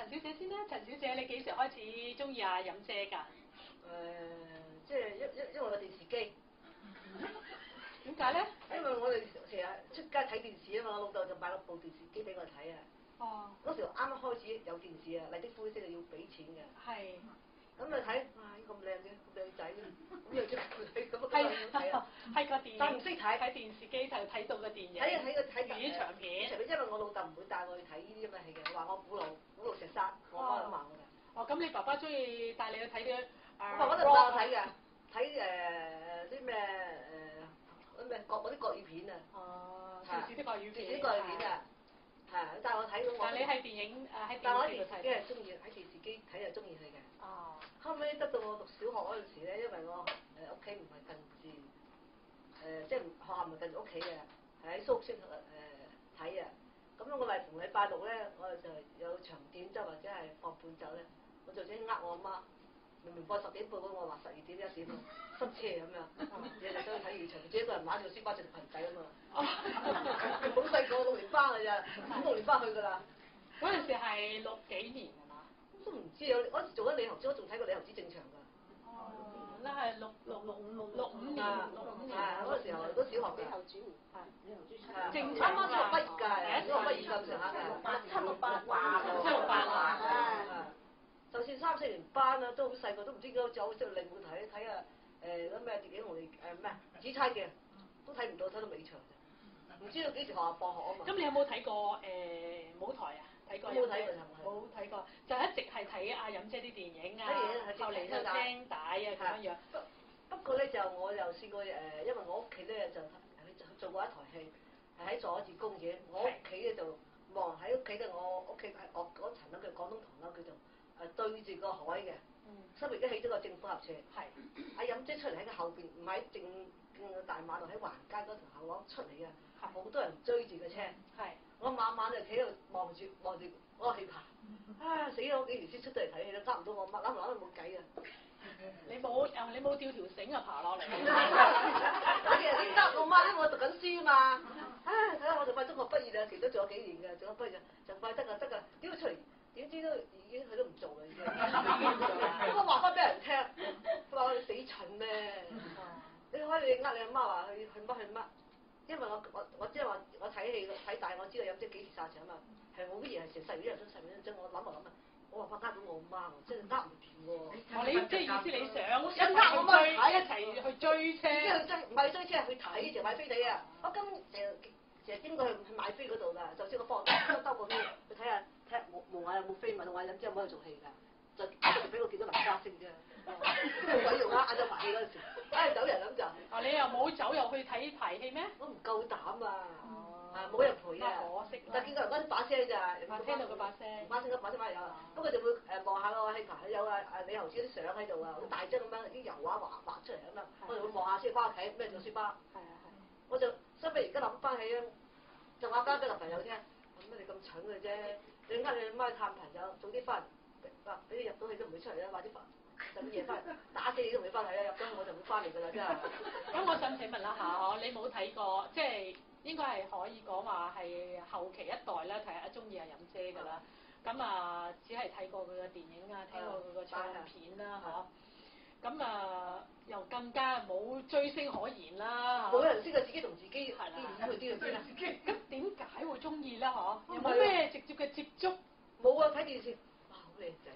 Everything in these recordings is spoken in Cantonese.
陳小姐先啦，陳小姐你幾時開始中意阿飲姐㗎？即係因為個電視機。點解咧？因為我哋成日出街睇電視啊嘛，我老豆就買咗部電視機俾我睇啊。哦。嗰時啱啱開始有電視啊，麗的灰色啊要俾錢嘅。係。咁啊睇，哇！咁靚嘅，咁靚仔嘅，咁又中意睇，咁啊睇啊。係個電影。但唔識睇。睇電視機就睇到個電影。睇粵語長片。因為我老豆唔會帶我去睇呢啲咁嘅戲嘅，話我古老石山，我媽咁話我嘅。哦，咁你爸爸中意帶你去睇啲我爸爸就帶我睇嘅，睇啲咩嗰啲國語片啊。哦。邵氏啲國語片。邵氏啲國語片啊。係，帶我睇咁我。但你喺電影喺但我喺電視機係中意，喺電視機睇就中意佢嘅。哦。後尾得到我讀小學嗰陣時咧，因為我屋企唔係近住即係學校唔係近住屋企嘅，係喺宿舍睇啊。咁我例逢禮拜六咧，我就有長點週或者係放半晝咧，我就想我阿媽，明明放10點半，我話12點1點塞車咁樣，日日都去睇現場，自己一個人揦住個書包著條裙仔啊嘛。好細個6年班㗎咋，5、6年班去㗎啦。嗰陣時係60幾年㗎嘛？都唔知有嗰時做緊李後主，我仲睇過李後主正場㗎。哦，那係65年。係嗰個時候都小學嘅。李後主係李後主正啱啱小學畢業㗎，小學畢業咁上下㗎。768就算3、4年班啊，都好細個，都唔知幾多走，即係另會睇下嗰咩電影同你咩紫釵嘅，都睇唔到，睇到尾場啫。唔知道幾時學校放學啊嘛。咁你有冇睇過舞台啊？睇過。冇睇過冇睇過，就一直係睇阿飲姐啲電影啊，後嚟都聲帶啊咁樣。不過咧就我又試過因為我屋企咧就做過一台戲，係喺佐治公園。我屋企咧就望喺屋企咧，我屋企我嗰層咧叫廣東堂樓，叫做對住個海嘅。所以而家起咗個政府合署。係。阿飲姐出嚟喺個後邊，唔喺正大馬路喺橫街嗰條後巷出嚟嘅，好多人追住個車。係。我晚晚就企喺度望住嗰個戲棚，死咗！我幾年先出到嚟睇戲都揸唔到我媽，諗都冇計啊！你冇吊條繩啊爬落嚟？點得我媽咧？我讀緊書嘛，睇下我就快中學畢業啦，其實都仲有幾年嘅，仲有畢業就快得㗎，點出嚟？點知都已經佢都唔做啦已經。咁我話翻俾人聽，佢話你死蠢咩？你可以呃你阿媽話去乜？因為我即係話我睇戲睇大，我知道飲姐幾時散場啊嘛，係好易係成世年都細年都我諗啊，我話怕呃到我媽喎，真係呃唔掂喎。你即係意思你想我想呃我媽睇一齊去追車？唔係追車係去睇就買飛睇啊！我今成日經過去買飛嗰度㗎，就算我放兜過去睇下無謂有冇飛問我飲姐有冇去做戲㗎？就俾我見到林家聲啫，冇鬼用啦！晏晝排戲嗰陣時，走人咁就。你又冇走又去睇排戲咩？我唔夠膽啊！冇人陪啊！可惜。但見過人嗰啲把聲咋？聽到佢把聲。把聲有啊，不過就會望下個戲棚有李後主啲相喺度啊，好大張咁樣啲油畫畫出嚟咁樣，我哋會望下先翻屋企咩做書包。係啊係。我就所以而家諗翻起啊，就話交俾朋友聽，乜你咁蠢嘅啫？你呃你媽去探朋友，早啲翻嚟，俾你入到去都唔會出嚟啦，或者就咁夜翻嚟打死你都唔會翻嚟啦，入咗去我就會翻嚟㗎啦，真係。咁我想請問一下你冇睇過，即係應該係可以講話係後期一代啦，中意阿飲姐㗎啦。咁只係睇過佢嘅電影啊，聽過佢個唱片啦，咁又更加冇追星可言啦，冇人識啊，自己同自己係啦，啲佢知啦。咁點解會中意咧？有冇咩直接嘅接觸？冇啊，睇電視，哇，好靚仔啊！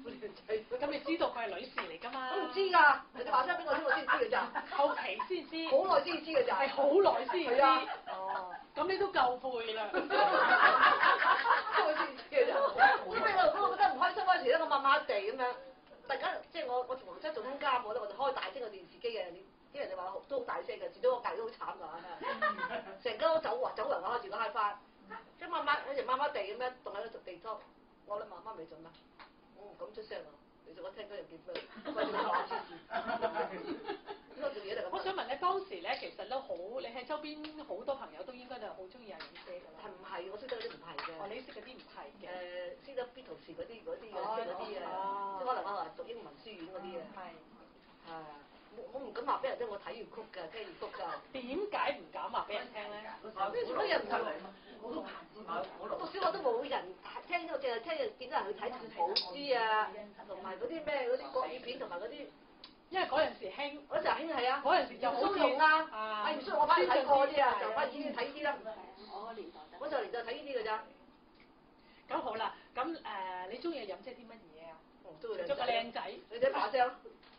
好靚仔。咁你知道佢係女士嚟㗎嘛？我唔知㗎，人哋話聲俾我聽，我先知㗎咋。後期先知。好耐先知㗎咋。係好耐先知。係啊。哦，咁你都夠配啦。我先知㗎咋。因為我覺得唔開心嗰陣時咧，我麻麻地咁樣，大家即係我同黃生做緊監我咧，我就開大聲個電視機嘅，啲人就話都好大聲嘅，至到我隔離都好慘㗎，成間屋走勻我開住個 HiFi，即係麻麻地咁樣，棟喺度地拖，我咧媽媽未做咩？我唔敢出聲啊！你做我聽嗰人叫咩？喂，你話黐線！我想問你當時咧，其實都好，你喺周邊好多朋友都應該就好中意阿飲姐㗎啦。係唔係？我識得嗰啲唔係嘅。你識嗰啲唔係嘅。識得 Beatles 嗰啲嘅，識嗰啲啊，即係可能我話讀英文書院嗰啲啊。係。我唔敢話俾人聽，我睇粵曲㗎，聽粵曲㗎。點解唔敢話俾人聽咧？做乜嘢唔係？我讀小學都冇人聽，我淨係聽見到人去睇陳寶珠啊，同埋嗰啲咩嗰啲國語片同埋嗰啲。因為嗰陣時興，嗰陣興係啊，嗰陣時就好蘇蓉啊，葉蘇蓉我反而睇過啲啊，就反而已經睇呢啲啦。我個年代就我就嚟就睇呢啲㗎咋。咁好啦，咁你中意飲即係啲乜嘢啊？都會做個靚仔，女仔把聲，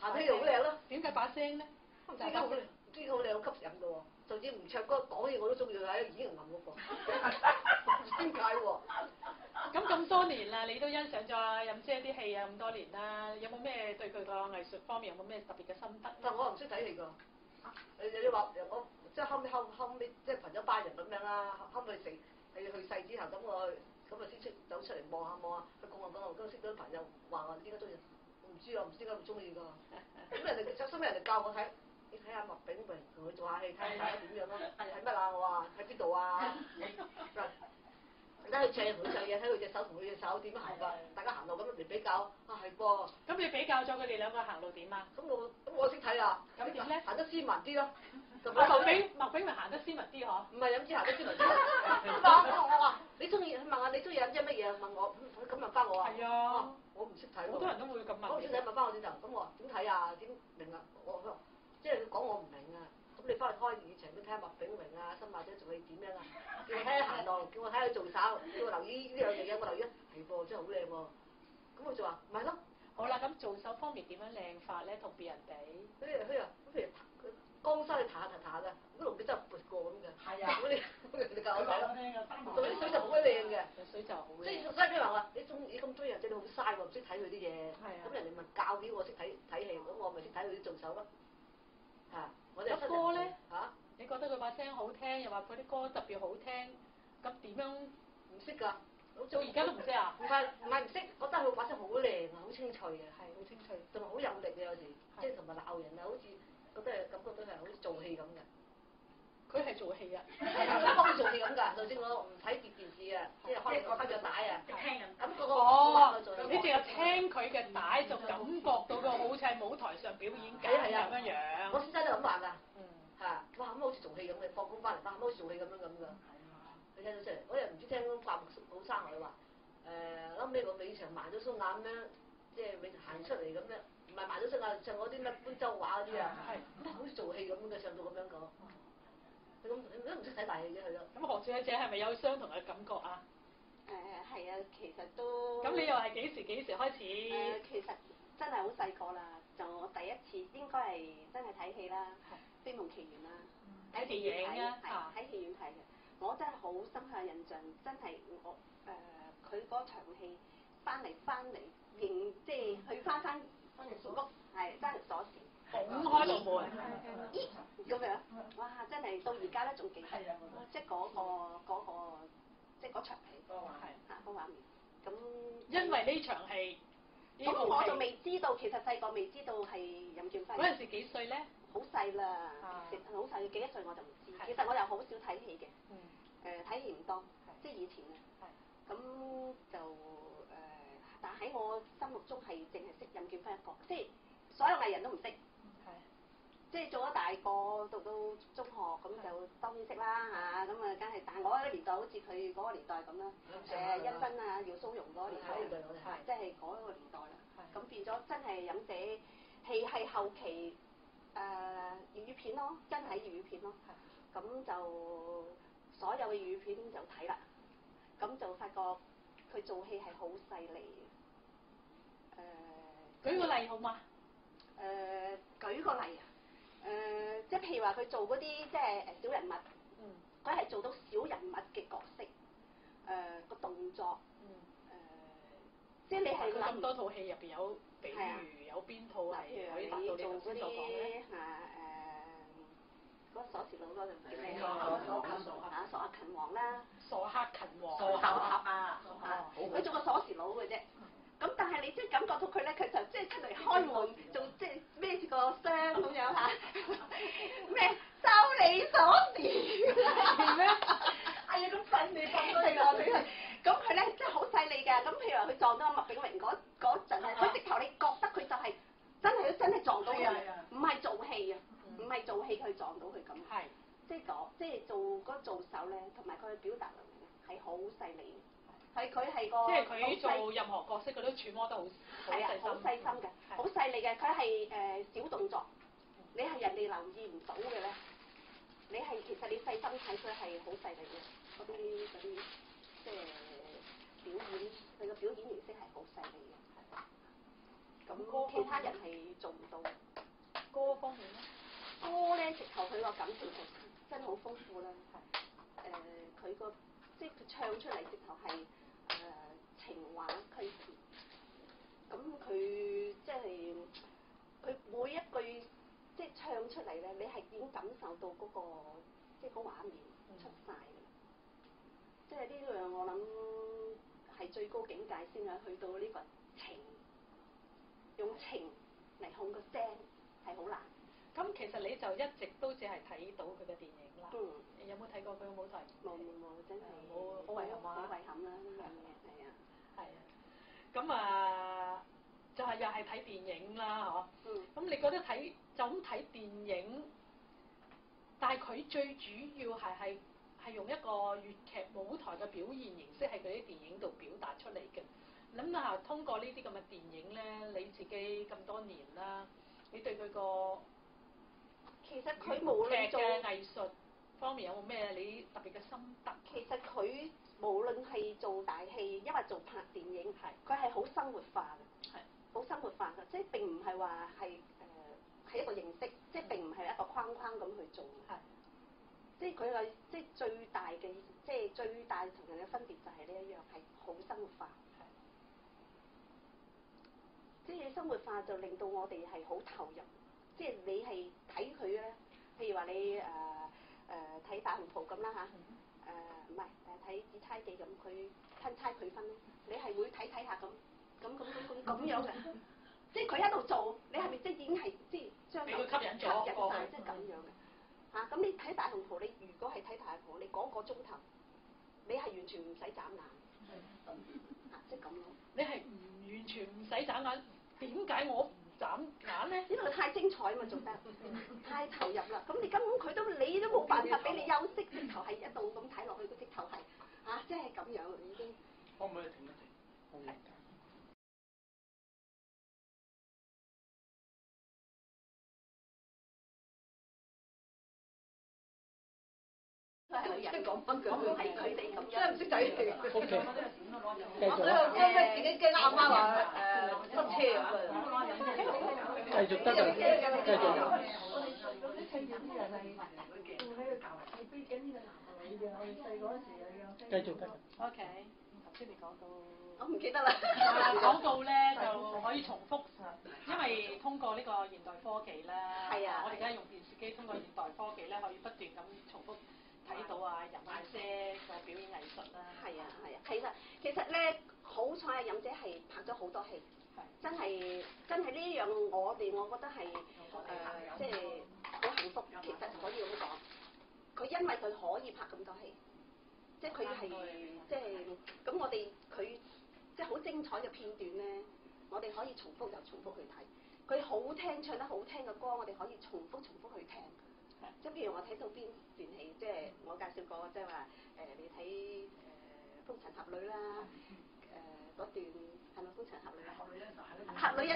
行起嚟好靚咯。點解把聲咧？唔知好靚，唔知好靚吸引㗎喎。就算唔唱歌講嘢我都中意佢喺演員嗰個。點解喎？咁多年啦，你都欣賞咗飲姐啲戲啊咁多年啦，有冇咩對佢個藝術方面有冇咩特別嘅心得？但我唔識睇戲㗎。你話我即係後尾即係群咗班人咁樣啦，後尾去世之後咁我先走出嚟望下，去講下，咁識到啲朋友話我點解中意，我唔知啊，唔知點解會中意㗎。咁人哋收尾人哋教我睇，你睇下麥炳榮同佢做下戲，睇下點樣咯，睇乜啊？我話喺邊度啊？睇佢唱佢唱嘢，睇佢隻手同佢隻手點樣行法，大家行路咁嚟比較，係噃。咁你比較咗佢哋兩個行路點啊？咁我識睇啊。咁點咧？行得斯文啲咯。麥炳明行得斯文啲嗬？唔係飲之行得斯文啲。我話你中意，佢問下你中意飲啲乜嘢？問我咁問翻我啊。係啊。我唔識睇喎。好多人都會咁問。我唔識睇問翻我轉頭，咁我話點睇啊？點明啊？我即係佢講我唔明啊。咁你翻去開以前都睇下麥炳榮啊、新馬仔做戲點樣啊？叫我睇下行路，叫我睇下佢做手，叫我留意呢樣嘢，我留意係噃，真係好靚喎。咁佢就話唔係咯。好啦，咁做手方面點樣靚法咧？同別人比？佢啊，譬如江山你彈下㗎，嗰度佢真係撥過咁嘅。係啊。你教我睇咯。到啲水就好鬼靚嘅。水就好靚。所以譬如話你咁中意人，真係好嘥喎，唔識睇佢啲嘢。係啊。咁人哋咪教俾我識睇戲，咁我咪識睇佢啲做手咯。嚇！我哋個歌咧嚇？你覺得佢把聲好聽，又話佢啲歌特別好聽，咁點樣唔識㗎？到而家都唔識啊？唔係唔識，覺得佢把聲好靚啊，好清脆啊，係好清脆，同埋好有力啊，有時即係同埋鬧人啊，好似覺得係感覺到係好似做戲咁嘅。佢係做戲啊，幫佢做戲咁㗎，就算我唔睇電視啊，即係開咗帶啊，聽人咁嗰個你淨係聽佢嘅帶就感覺到佢好似喺舞台上表演緊咁樣樣。我先生都咁話㗎。嚇！哇咁好似做戲咁嘅，放工翻嚟，哇咁好似做戲咁㗎。佢聽到出嚟，我又唔知聽話好生佢話後尾個尾場盲咗雙眼咁樣，即係尾行出嚟咁樣，唔係盲咗雙眼，唱嗰啲咩梆州話嗰啲啊，咁好似做戲咁嘅，唱到咁樣講。佢咁你都唔識睇大戲嘅佢咯。咁何小姐係咪有相同嘅感覺啊？係啊，其實都。咁你又係幾時開始？其實真係好細個啦，就我第一次應該係真係睇戲啦，《飛夢奇緣》啦，睇電影啊，喺戲院睇嘅。我真係好深刻印象，真係我佢嗰場戲翻嚟，認即係去翻屋鎖匙，拱開道門，咦咁樣，哇！真係到而家咧仲記得，即係嗰個即係嗰場戲，嗰畫面。咁因為呢場戲，咁我就未知道，其實細個未知道係任劍輝。嗰陣時幾歲咧？好細啦，其實好細，幾多歲我就唔知。其實我又好少睇戲嘅，睇戲唔多，即係以前啊。咁就但喺我心目中係淨係識任劍輝一個，即係所有藝人都唔識。即係做咗大個，讀到中學咁就當然識啦嚇，咁啊梗係，但係我嗰個年代好似佢嗰個年代咁啦，欣珍啊、姚蘇蓉嗰個年代，即係嗰個年代啦。咁變咗真係飲者戲係後期粵語片咯，真係粵語片咯。咁就所有嘅粵語片就睇啦，咁就發覺佢做戲係好細膩嘅。舉個例好嗎？舉個例啊！即係譬如話佢做嗰啲即係小人物，佢係做到小人物嘅角色，個動作，即係你係咁多套戲入邊有，比如有邊套係可以達到你頭先所講咧？嗰個鎖匙佬嗰度叫咩啊？傻客勤王啦，傻客勤王，傻手塔啊！佢做個鎖匙佬嘅啫。咁但係你即係感覺到佢咧，佢就即係出嚟開門做即係孭住個箱咁樣嚇，咩收你鎖匙咩？哎呀咁細你咁多嘢我哋咁佢咧真係好犀利㗎。咁譬如話佢撞到阿麥炳榮嗰陣咧，佢直頭你覺得佢就係真係真係撞到佢，唔係做戲啊，唔係做戲佢撞到佢咁。係。即係做手咧，同埋佢嘅表達能力係好細膩嘅。佢係個。即係佢做任何角色，佢都揣摩得好細心。好細心嘅，好細膩嘅。佢係小動作，你係人哋留意唔到嘅咧。其實你細心睇，佢係好細膩嘅嗰啲即係表演，佢個表演形式係好細膩嘅。咁其他人係做唔到。歌方面咧？歌咧，直頭佢個感情係真係好豐富啦。佢個即係佢唱出嚟，直頭係情話驅詞。咁佢即係佢每一句即係唱出嚟咧，你係已經感受到嗰個即係嗰畫面出晒嘅。即係呢樣我諗係最高境界先係去到呢個情，用情嚟控個聲係好難。咁其實你就一直都只係睇到佢嘅電影啦。有冇睇過佢嘅舞台？冇，真係冇，好遺憾啊！好遺憾啦，呢樣嘢係啊。係啊。咁啊，就係又係睇電影啦，嗬。咁你覺得就咁睇電影，但係佢最主要係用一個粵劇舞台嘅表現形式，喺佢啲電影度表達出嚟嘅。諗下通過呢啲咁嘅電影咧，你自己咁多年啦，你對佢個其實佢無論做嘅藝術方面有冇咩你特別嘅心得？其實佢無論係做大戲，因為做拍電影，佢係好生活化嘅，好生活化嘅，即係並唔係話係一個形式，即係並唔係一個框框咁去做。即係佢嘅即係最大嘅，即係最大同人嘅分別就係呢一樣係好生活化。即係生活化就令到我哋係好投入。即係你係睇佢咧，譬如話你睇大紅袍咁啦嚇，唔係睇紫釵記咁，佢吞釵佢分咧，你係會睇下咁樣嘅。即係佢喺度做，你係咪即係已經係即係將佢吸引晒，即係咁樣嘅嚇？咁你睇大紅袍，你如果係睇大紅袍，你嗰個鐘頭，你係完全唔使眨眼嚇，即係咁咯。你係完全唔使眨眼，點解我唔眨眼咧？因為太精彩嘛，做得太投入啦。咁你根本你都冇辦法俾你休息，直頭係一度咁睇落去，個直頭係嚇，即係咁樣已經。可唔可以停一停？即係講翻佢，係佢哋咁樣，真係唔識睇戲。O K，繼續。我又驚咩？自己驚阿媽話塞車咁啊！繼續得㗎，繼續。繼續得。O K，頭先你講到，我唔記得啦。講到咧就可以重複，因為通過呢個現代科技啦，我哋而家用電視機，通過現代科技咧，可以不斷咁重複睇到啊任姐嘅表演藝術啦。係啊，其實咧，好彩啊任姐係拍咗好多戲，真係呢樣我覺得係即係好幸福。其實可以咁講，佢因為佢可以拍咁多戲。即係佢係即係咁，我哋佢即係好精彩嘅片段咧，我哋可以重複又重複去睇。佢好聽唱得好聽嘅歌，我哋可以重複去聽。即係譬如我睇到邊段戲，即係我介紹過，即係話你睇風塵俠侶啦，嗰段係咪風塵俠侶啊？俠女恩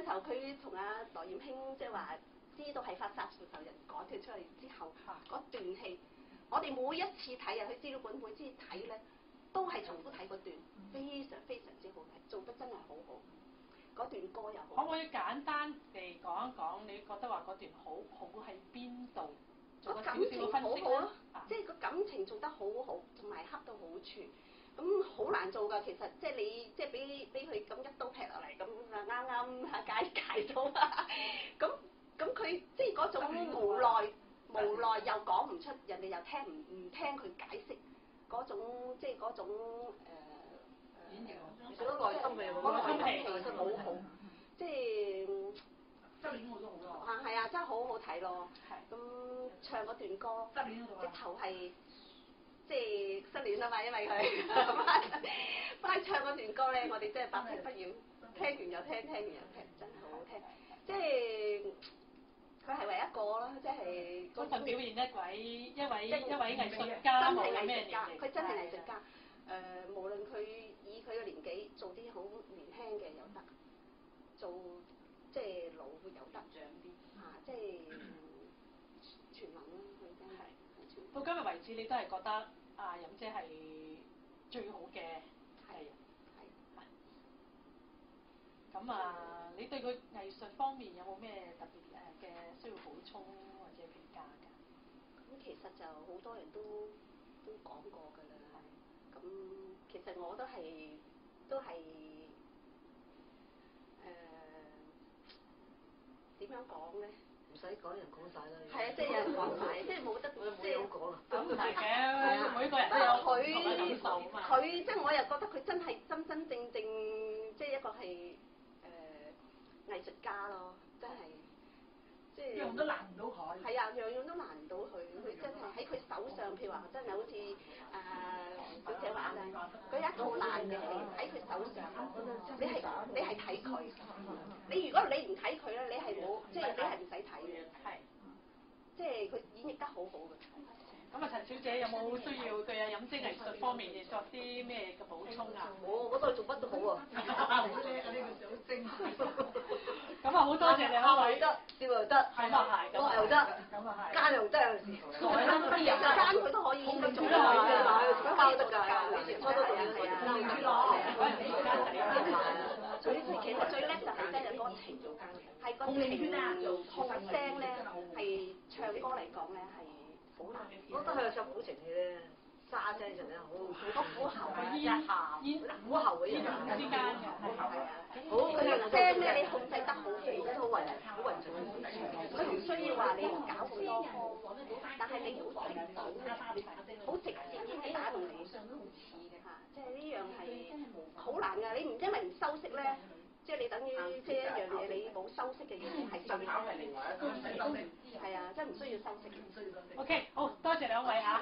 仇，佢同阿羅艷卿即係話知道係發殺父仇人趕佢出嚟之後，嗰段戲。我哋每一次睇啊，去資料館每次睇咧，都係重複睇嗰段，非常非常之好睇，做得真係好好。嗰段歌又好。可唔可以簡單地講一講？你覺得話嗰段好喺邊度？個感情好好咯，即係個感情做得好好，同埋恰到好處。咁好難做㗎，其實即係你即係俾佢咁一刀劈落嚟，咁啊啱解到啦。咁佢即係嗰種無奈又講唔出，人哋又唔聽佢解釋嗰種即係嗰種演繹，嗰個內心嘅嗰個內心戲好好，即係周演我都好咯。係啊，真係好好睇咯。咁唱嗰段歌，直頭係即係失戀啊嘛，因為佢翻唱嗰段歌歌咧，我哋真係百聽不厭，聽完又聽，聽完又聽，真係好好聽。即係佢係唯一一個咯，即係充分表現一位藝術家，真係藝術家，佢真係藝術家。無論佢以佢嘅年紀做啲好年輕嘅又得，做即係老又得，即係全能啦，佢真係。到今日為止，你都係覺得任姐係最好嘅藝人。咁你對佢藝術方面有冇咩特別嘅需要補充或者評價㗎？咁其實就好多人都講過㗎啦。咁其實我都係點樣講咧？唔使講，人講晒啦。係啊，即係有人講晒，即係冇得即係冇講啦。咁唔係嘅，每個人都有唔同嘅感受嘛。佢即係我又覺得佢真係真正即係一個係藝術家咯，真係即係。樣都難唔到佢。係啊，樣樣都難唔到佢，佢真係喺佢手上，譬如話真係好似小姐話齋，佢一套爛嘅戲喺佢手上，你係睇佢。你如果你唔睇佢咧，你係冇即係你係唔使睇嘅。係。即係佢演繹得好好嘅。咁陳小姐有冇需要對任姐藝術方面作啲咩嘅補充啊？我覺得佢做乜都好啊。好叻啊！呢個小精。咁好多謝你兩位。得，笑又得，惡又得，奸又得有時。奸佢都可以應該做得嚟嘅，想包得㗎，初都做嘢係其實最叻就係真係歌情，係個情痛聲咧，係唱歌嚟講咧係好難。我覺得佢有唱苦情戲咧，沙聲上咧好好喉啊，好喉嘅人之間嘅，好佢嘅聲咧，你控制得好好勻盡。佢唔需要話你搞咁多科，但係你好直到，好直接已經打動你嚇，即係呢樣係好難㗎。你唔因為唔修飾咧，即係你等於即係一樣嘢，你冇修飾嘅嘢係最係啊，真係唔需要修飾。OK，好多謝兩位嚇。